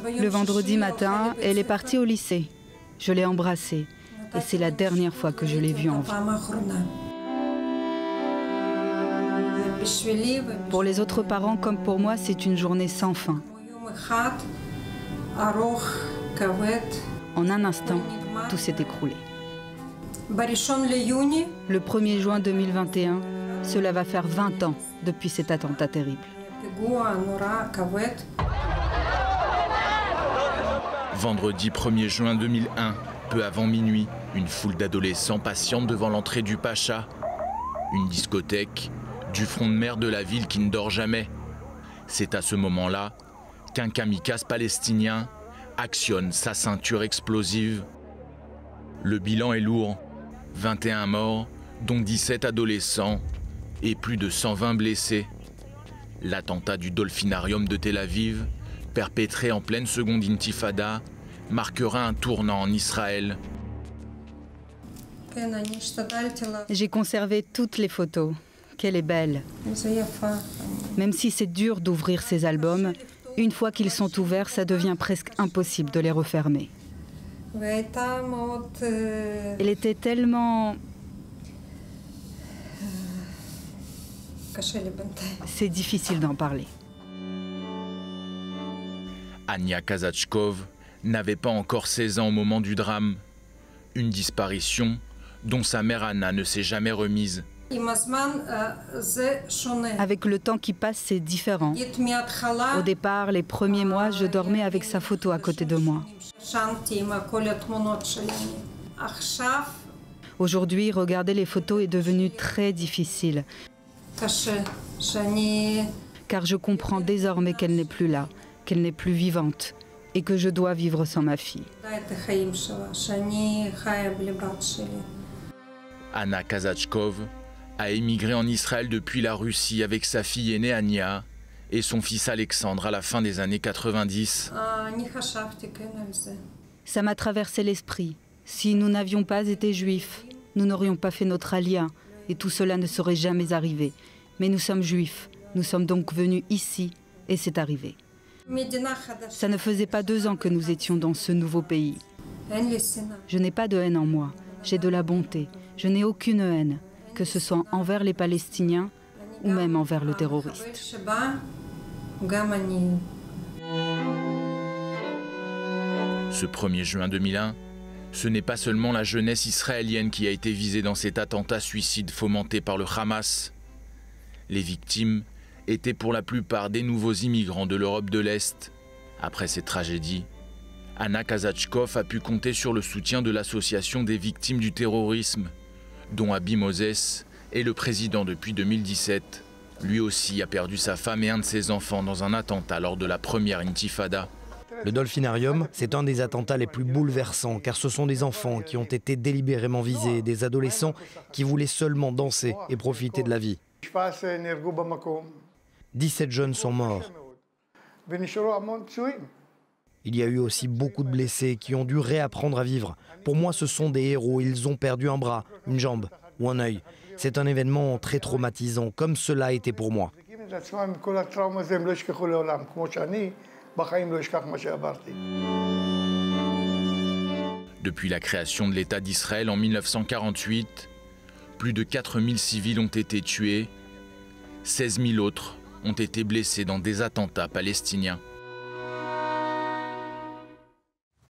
Le vendredi matin, elle est partie au lycée. Je l'ai embrassée et c'est la dernière fois que je l'ai vue en vie. Pour les autres parents comme pour moi, c'est une journée sans fin. En un instant, tout s'est écroulé. Le 1er juin 2021, cela va faire 20 ans depuis cet attentat terrible. Vendredi 1er juin 2001, peu avant minuit, une foule d'adolescents patiente devant l'entrée du Pacha. Une discothèque du front de mer de la ville qui ne dort jamais. C'est à ce moment-là qu'un kamikaze palestinien actionne sa ceinture explosive. Le bilan est lourd, 21 morts, dont 17 adolescents et plus de 120 blessés. L'attentat du Dolphinarium de Tel Aviv, perpétré en pleine seconde intifada, marquera un tournant en Israël. J'ai conservé toutes les photos. Qu'elle est belle. Même si c'est dur d'ouvrir ces albums, une fois qu'ils sont ouverts, ça devient presque impossible de les refermer. Elle était tellement... C'est difficile d'en parler. Ania Kazatchkov n'avait pas encore 16 ans au moment du drame. Une disparition dont sa mère Anna ne s'est jamais remise. Avec le temps qui passe, c'est différent. Au départ, les premiers mois, je dormais avec sa photo à côté de moi. Aujourd'hui, regarder les photos est devenu très difficile. Car je comprends désormais qu'elle n'est plus là, qu'elle n'est plus vivante et que je dois vivre sans ma fille. Anna Kazatchkov a émigré en Israël depuis la Russie avec sa fille aînée Ania et son fils Alexandre à la fin des années 90. Ça m'a traversé l'esprit. Si nous n'avions pas été juifs, nous n'aurions pas fait notre alia et tout cela ne serait jamais arrivé. Mais nous sommes juifs, nous sommes donc venus ici et c'est arrivé. Ça ne faisait pas 2 ans que nous étions dans ce nouveau pays. Je n'ai pas de haine en moi, j'ai de la bonté. Je n'ai aucune haine, que ce soit envers les Palestiniens ou même envers le terroriste. Ce 1er juin 2001, ce n'est pas seulement la jeunesse israélienne qui a été visée dans cet attentat suicide fomenté par le Hamas. Les victimes étaient pour la plupart des nouveaux immigrants de l'Europe de l'Est. Après cette tragédie, Anna Kazatchkov a pu compter sur le soutien de l'association des victimes du terrorisme, dont Abi Moses est le président depuis 2017. Lui aussi a perdu sa femme et un de ses enfants dans un attentat lors de la première intifada. Le Dolphinarium, c'est un des attentats les plus bouleversants car ce sont des enfants qui ont été délibérément visés, des adolescents qui voulaient seulement danser et profiter de la vie. 17 jeunes sont morts. Il y a eu aussi beaucoup de blessés qui ont dû réapprendre à vivre. Pour moi, ce sont des héros. Ils ont perdu un bras, une jambe ou un œil. C'est un événement très traumatisant, comme cela a été pour moi. Depuis la création de l'État d'Israël en 1948, plus de 4000 civils ont été tués, 16 000 autres ont été blessés dans des attentats palestiniens.